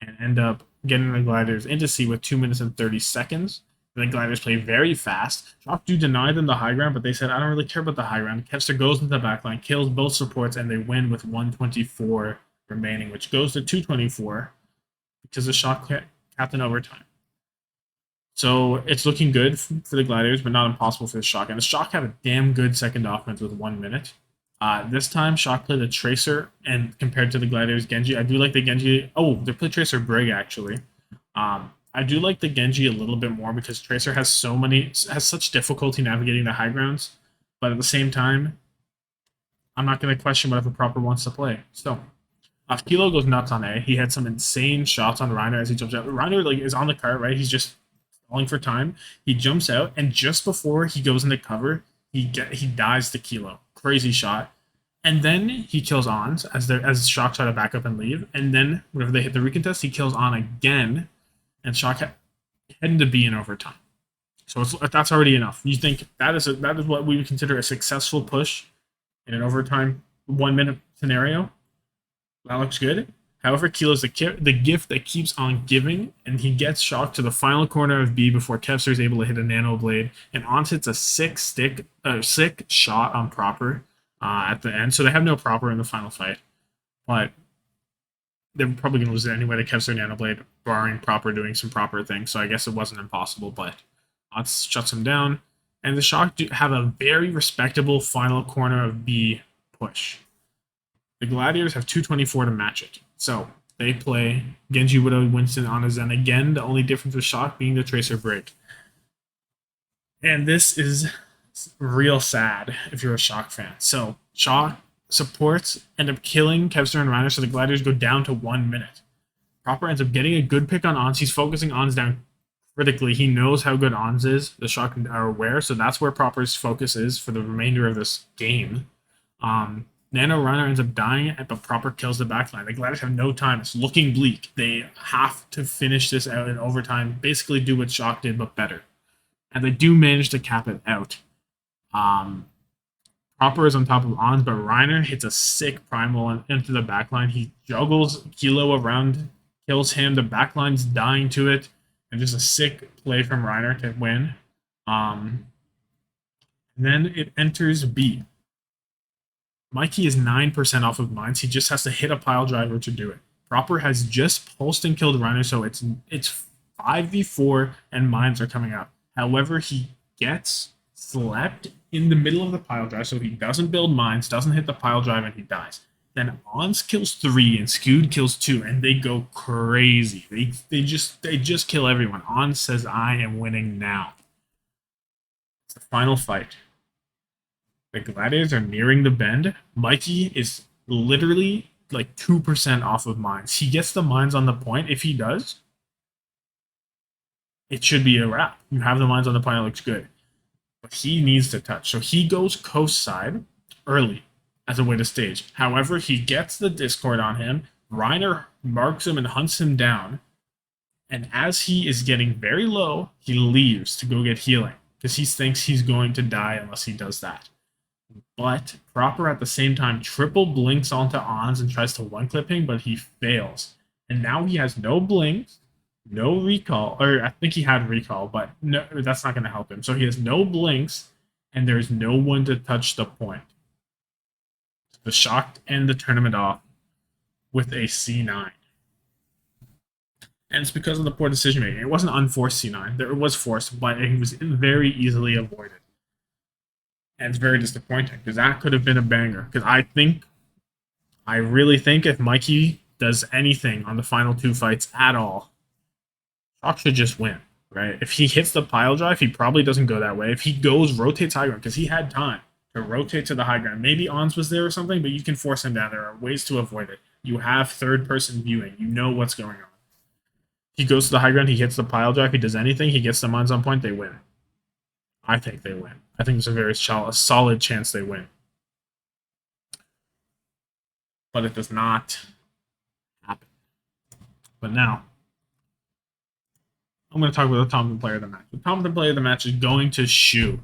and end up getting the Gliders into C with 2 minutes and 30 seconds. The Gliders play very fast. Shock do deny them the high ground, but they said, I don't really care about the high ground. Kevster goes into the backline, kills both supports, and they win with 124 remaining, which goes to 224 because the Shock capped in overtime. So it's looking good for the Gladiators, but not impossible for the Shock. And the Shock have a damn good second offense with 1 minute. This time, Shock played a Tracer, and compared to the Gladiators, Genji, I do like the Genji. Oh, they played Tracer Brig, actually. I do like the Genji a little bit more because Tracer has such difficulty navigating the high grounds. But at the same time, I'm not going to question whatever Proper wants to play. So, Kilo goes nuts on A. He had some insane shots on Reiner as he jumps out. Reiner is on the cart, right? He's just stalling for time. He jumps out, and just before he goes into cover, he dies to Kilo. Crazy shot. And then he kills Ons as Shock try to back up and leave. And then whenever they hit the recontest, he kills On again. And Shock heading to B in overtime. So that's already enough. You think that is what we would consider a successful push in an overtime 1 minute scenario? That looks good. However, Kilo's the gift that keeps on giving, and he gets Shock to the final corner of B before Kevster is able to hit a Nano Blade, and Ons hits a sick shot on Proper at the end. So they have no Proper in the final fight, but they're probably going to lose it anyway to Kevster Nano Blade, barring Proper doing some proper things. So I guess it wasn't impossible, but Ons shuts him down, and the Shock have a very respectable final corner of B push. The Gladiators have 224 to match it. So they play Genji, Widow, Winston on a Zen again. The only difference with Shock being the Tracer break. And this is real sad if you're a Shock fan. So Shock supports end up killing Kevster and Reiner, so the Gladiators go down to 1 minute. Proper ends up getting a good pick on Ons. He's focusing Ons down critically. He knows how good Ons is. The Shock are aware, so that's where Proper's focus is for the remainder of this game. Nano Reiner ends up dying, but Proper kills the backline. The Gladiators have no time. It's looking bleak. They have to finish this out in overtime, basically do what Shock did, but better. And they do manage to cap it out. Proper is on top of Ons, but Reiner hits a sick primal into the backline. He juggles Kilo around, kills him. The backline's dying to it. And just a sick play from Reiner to win. And then it enters B. Mikey is 9% off of mines. He just has to hit a pile driver to do it. Proper has just pulsed and killed Reiner, so it's 5v4 and mines are coming up. However, he gets slept in the middle of the pile drive, so he doesn't build mines, doesn't hit the pile drive, and he dies. Then Ons kills 3 and Skewed kills 2, and they go crazy. They just kill everyone. Ons says, I am winning now. It's the final fight. The Gladiators are nearing the bend. Mikey is literally like 2% off of mines. He gets the mines on the point. If he does, it should be a wrap. You have the mines on the point, it looks good. But he needs to touch. So he goes coast side early as a way to stage. However, he gets the Discord on him. Reiner marks him and hunts him down. And as he is getting very low, he leaves to go get healing because he thinks he's going to die unless he does that. But Proper at the same time triple blinks onto Ons and tries to one-clip him, but he fails. And now he has no blinks, no recall, or I think he had recall, but no, that's not going to help him. So he has no blinks, and there's no one to touch the point. The Shock end the tournament off with a C9. And it's because of the poor decision making. It wasn't unforced C9. It was forced, but it was very easily avoided. And it's very disappointing because that could have been a banger. Because I really think if Mikey does anything on the final two fights at all, Chalk should just win, right? If he hits the pile drive, he probably doesn't go that way. If he goes, rotates high ground, because he had time to rotate to the high ground. Maybe Ons was there or something, but you can force him down. There are ways to avoid it. You have third person viewing. You know what's going on. He goes to the high ground, he hits the pile drive, he does anything, he gets the Ons on point, they win. I think they win. I think there's a very solid chance they win. But it does not happen. But now, I'm going to talk about the Thompson player of the match. The Thompson player of the match is going to Shu.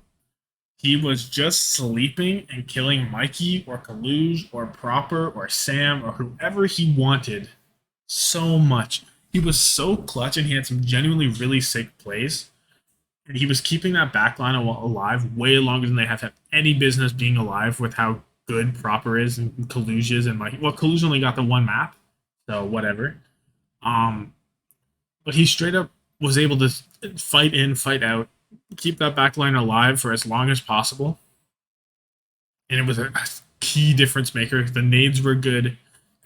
He was just sleeping and killing Mikey or Kaluge or Proper or Sam or whoever he wanted so much. He was so clutch and he had some genuinely really sick plays. And he was keeping that backline alive way longer than they have had any business being alive with how good Proper is and Kaluge is and Mikey. Well, Kaluge only got the one map, so whatever. But he straight up was able to fight in, fight out, keep that backline alive for as long as possible. And it was a key difference maker. The nades were good.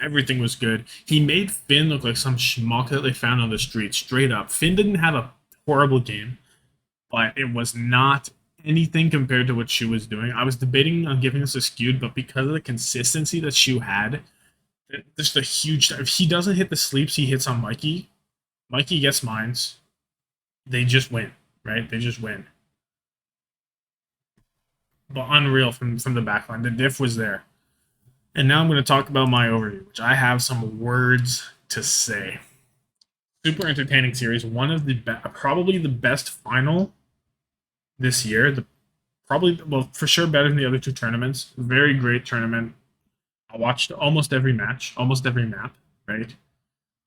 Everything was good. He made Finn look like some schmuck that they found on the street, straight up. Finn didn't have a horrible game, but it was not anything compared to what Shu was doing. I was debating on giving this a skewed, but because of the consistency that Shu had, just a huge... If he doesn't hit the sleeps he hits on Mikey, Mikey gets mines. They just win, right? They just win. But unreal from the backline. The diff was there. And now I'm going to talk about my overview, which I have some words to say. Super entertaining series. One of the probably the best final this year. For sure better than the other two tournaments. Very great tournament. I watched almost every match, almost every map, right?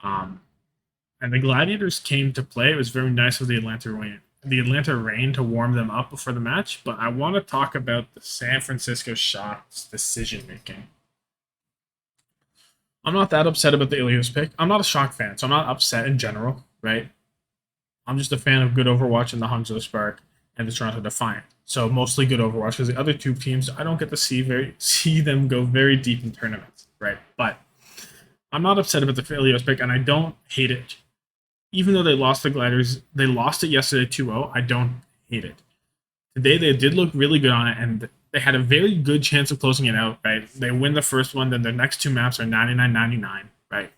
And the Gladiators came to play. It was very nice with the Atlanta Rain to warm them up before the match. But I want to talk about the San Francisco Shots decision making. I'm not that upset about the Ilios pick. I'm not a Shock fan, so I'm not upset in general, right? I'm just a fan of good Overwatch and the Hangzhou Spark and the Toronto Defiant. So mostly good Overwatch, because the other two teams, I don't get to see them go very deep in tournaments, right? But I'm not upset about the Ilios pick, and I don't hate it. Even though they lost the Gliders, they lost it yesterday 2-0, I don't hate it. Today they did look really good on it, and they had a very good chance of closing it out, right? They win the first one, then their next two maps are 99-99, right?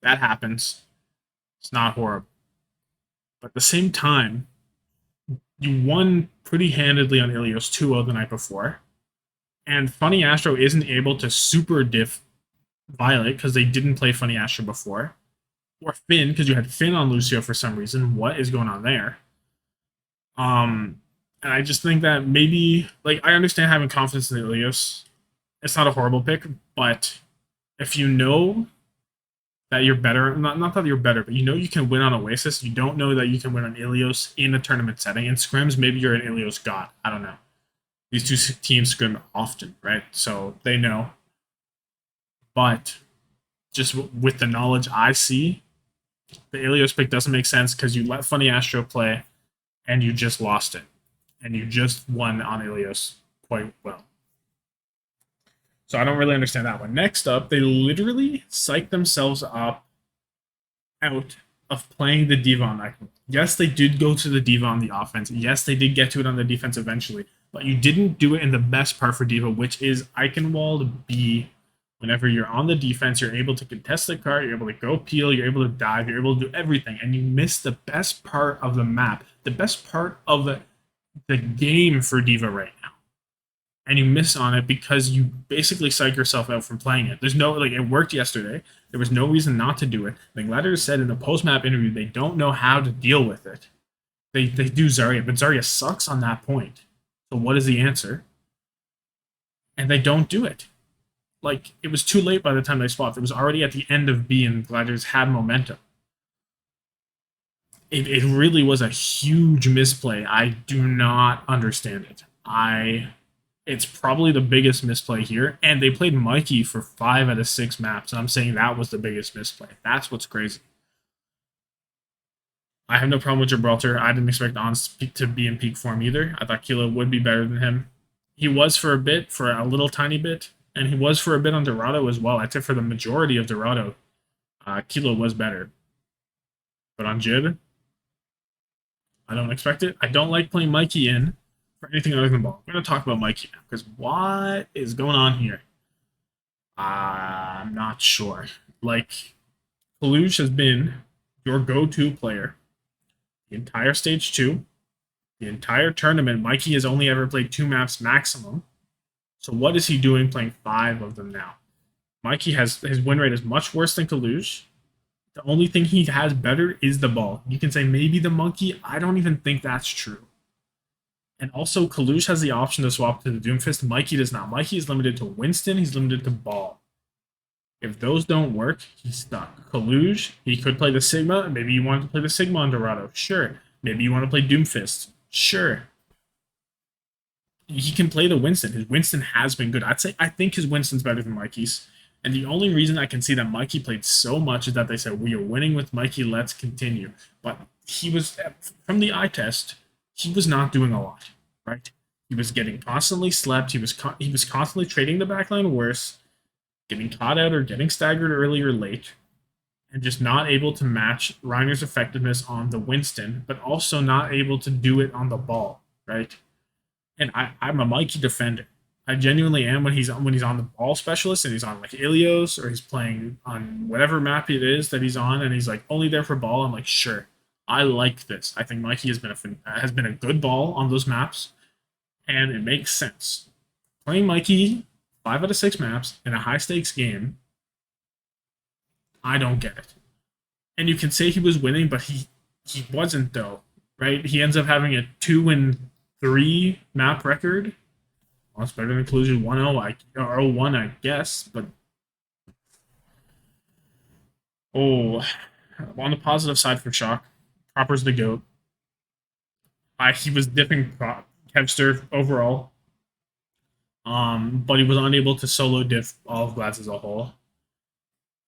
That happens. It's not horrible. But at the same time, you won pretty handedly on Ilios 2-0 the night before, and Funny Astro isn't able to super diff Violet because they didn't play Funny Astro before, or Finn because you had Finn on Lucio for some reason. What is going on there? And I just think that maybe, like, I understand having confidence in Ilios. It's not a horrible pick, but if you know that you're better, not that you're better, but you know you can win on Oasis, you don't know that you can win on Ilios in a tournament setting. In scrims, maybe you're an Ilios god. I don't know. These two teams scrim often, right? So they know. But just with the knowledge I see, the Ilios pick doesn't make sense because you let Funny Astro play and you just lost it. And you just won on Ilios quite well. So I don't really understand that one. Next up, they literally psyched themselves up out of playing the D.Va on that. Yes, they did go to the D.Va on the offense. Yes, they did get to it on the defense eventually. But you didn't do it in the best part for D.Va, which is Eichenwald B. Whenever you're on the defense, you're able to contest the cart, you're able to go peel, you're able to dive, you're able to do everything. And you miss the best part of the map, the best part of the game for D.Va right now. And you miss on it because you basically psych yourself out from playing it. There's no, like, it worked yesterday. There was no reason not to do it. The Gladiators said in a post-map interview they don't know how to deal with it. They do Zarya, but Zarya sucks on that point. So what is the answer? And they don't do it. Like, it was too late by the time they swapped. It was already at the end of B and Gladiators had momentum. It really was a huge misplay. I do not understand it. It's probably the biggest misplay here. And they played Mikey for 5 out of 6 maps. And I'm saying that was the biggest misplay. That's what's crazy. I have no problem with Gibraltar. I didn't expect Ons to be in peak form either. I thought Kilo would be better than him. He was for a bit, for a little tiny bit, and he was for a bit on Dorado as well. I'd say for the majority of Dorado, Kilo was better. But on Jib, I don't expect it. I don't like playing Mikey in for anything other than ball. I'm going to talk about Mikey now, because what is going on here? I'm not sure. Like, Kalush has been your go-to player the entire stage 2, the entire tournament. Mikey has only ever played 2 maps maximum. So what is he doing playing 5 of them now? Mikey has his win rate is much worse than Kalush. The only thing he has better is the ball. You can say maybe the monkey. I don't even think that's true. And also, Kalush has the option to swap to the Doomfist. Mikey does not. Mikey is limited to Winston. He's limited to ball. If those don't work, he's stuck. Kalush, he could play the Sigma. Maybe you want to play the Sigma on Dorado. Sure. Maybe you want to play Doomfist. Sure. He can play the Winston. His Winston has been good. I think his Winston's better than Mikey's. And the only reason I can see that Mikey played so much is that they said, we are winning with Mikey, let's continue. But he was, from the eye test, he was not doing a lot, right? He was getting constantly slept. He was constantly trading the backline worse, getting caught out or getting staggered early or late, and just not able to match Reiner's effectiveness on the Winston, but also not able to do it on the ball, right? And I'm a Mikey defender. I genuinely am when he's on the ball specialist and he's on like Ilios or he's playing on whatever map it is that he's on and he's like only there for ball. I'm like, sure, I like this. I think Mikey has been a good ball on those maps, and it makes sense. Playing Mikey 5 out of 6 maps in a high stakes game, I don't get it. And you can say he was winning, but he wasn't though, right? He ends up having a 2-3 map record. Well, it's better than Collusion 1-0 or 0-1, I guess, but on the positive side for Shock, Proper's the GOAT. He was dipping Kevster overall, but he was unable to solo diff all of Glads as a whole.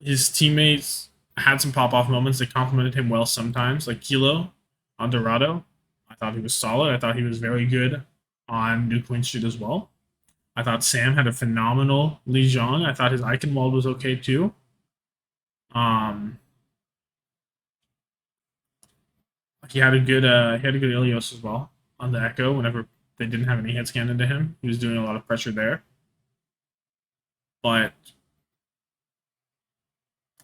His teammates had some pop-off moments that complimented him well sometimes, like Kilo on Dorado. I thought he was solid. I thought he was very good on New Queen Street as well. I thought Sam had a phenomenal Lijiang. I thought his Eichenwald was okay too. He had a good Ilios as well on the Echo whenever they didn't have any hit scan into him. He was doing a lot of pressure there. But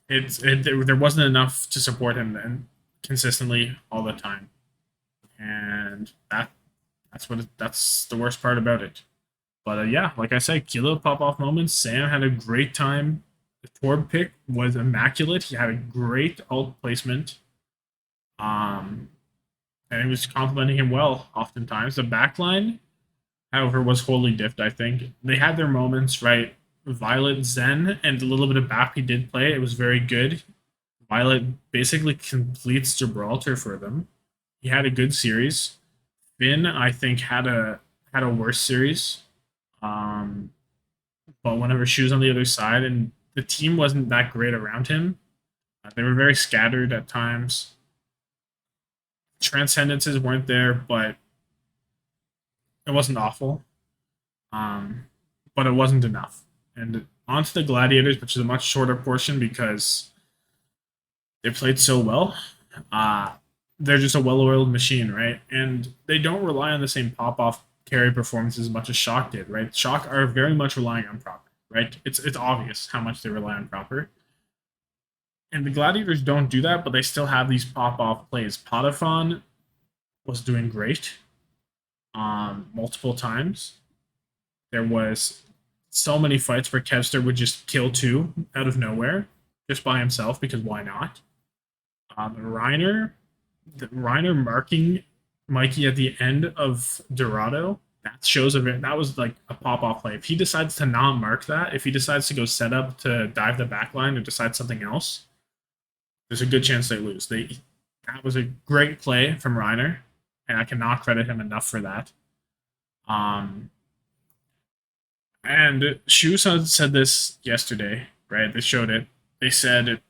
there wasn't enough to support him then consistently all the time. And that's the worst part about it. But yeah, like I said, Kilo pop-off moments. Sam had a great time. The Torb pick was immaculate. He had a great ult placement. And he was complimenting him well oftentimes. The backline, however, was wholly diffed, I think. They had their moments, right? Violet, Zen, and a little bit of BAP he did play. It was very good. Violet basically completes Gibraltar for them. He had a good series. Finn, I think, had a worse series. But whenever she was on the other side, and the team wasn't that great around him, they were very scattered at times. Transcendences weren't there, but it wasn't awful. But it wasn't enough. And onto the Gladiators, which is a much shorter portion because they played so well. They're just a well-oiled machine, right? And they don't rely on the same pop-off carry performance as much as Shock did, right? Shock are very much relying on Proper, right? It's obvious how much they rely on Proper. And the Gladiators don't do that, but they still have these pop-off plays. Potiphon was doing great multiple times. There was so many fights where Kevster would just kill 2 out of nowhere just by himself, because why not? Reiner marking Mikey at the end of Dorado, that was like a pop-off play. If he decides to not mark that, if he decides to go set up to dive the backline or decide something else, there's a good chance they lose. That was a great play from Reiner, and I cannot credit him enough for that. And Shoes said this yesterday, right? They showed it. They said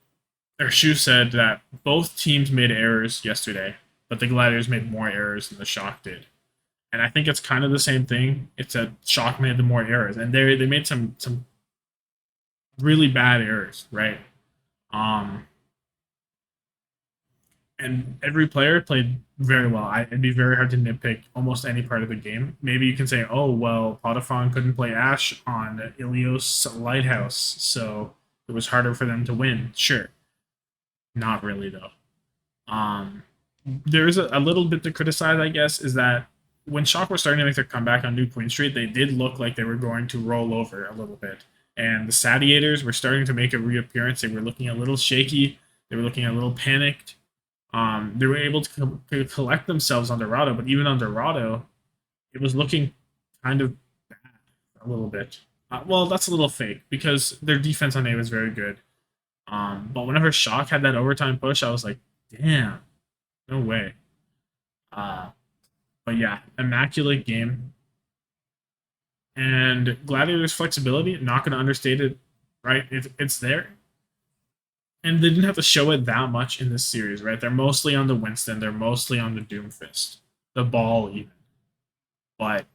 or Shu said that both teams made errors yesterday, but the Gladiators made more errors than the Shock did. And I think it's kind of the same thing. It's that Shock made the more errors, and they made some really bad errors, right? Um, and every player played very well. It'd be very hard to nitpick almost any part of the game. Maybe you can say, oh, well, Potafon couldn't play Ash on Ilios Lighthouse, so it was harder for them to win. Sure. Not really, though. Um, there is a little bit to criticize, I guess, is that when Shock were starting to make their comeback on New Queen Street, they did look like they were going to roll over a little bit. And the Satiators were starting to make a reappearance. They were looking a little shaky. They were looking a little panicked. They were able to collect themselves on Dorado, but even on Dorado, it was looking kind of bad a little bit. Well, that's a little fake because their defense on A was very good. But whenever Shock had that overtime push, I was like, damn, no way. Uh, but yeah, immaculate game. And Gladiator's flexibility, not going to understate it, right? It's there. And they didn't have to show it that much in this series, right? They're mostly on the Winston. They're mostly on the Doomfist. The ball, even. But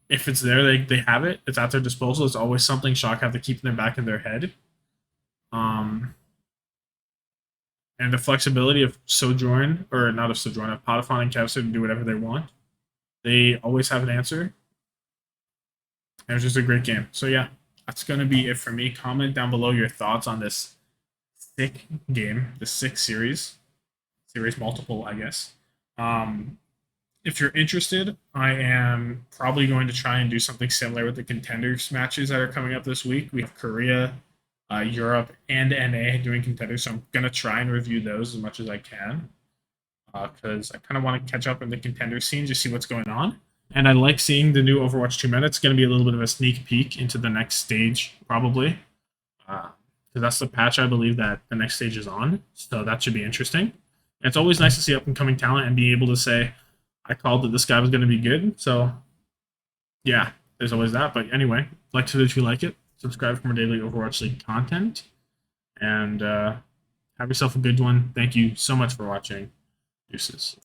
if it's there, they have it. It's at their disposal. It's always something Shock have to keep in the back of their head. Um, and the flexibility of Sojourn, or not of Sojourn, of Potafon and Kevster to do whatever they want. They always have an answer. And it was just a great game. So yeah, that's going to be it for me. Comment down below your thoughts on this thick game, the 6 series multiple, I guess. If you're interested, I am probably going to try and do something similar with the contenders matches that are coming up this week. We have Korea, Europe, and NA doing contenders, so I'm going to try and review those as much as I can because I kind of want to catch up in the contender scene, just see what's going on. And I like seeing the new Overwatch 2 meta. It's going to be a little bit of a sneak peek into the next stage, probably. Because that's the patch I believe that the next stage is on. So that should be interesting. And it's always nice to see up-and-coming talent and be able to say, I called that this guy was going to be good. So, yeah, there's always that. But anyway, like it if you like it. Subscribe for more daily Overwatch League content. And have yourself a good one. Thank you so much for watching. Deuces.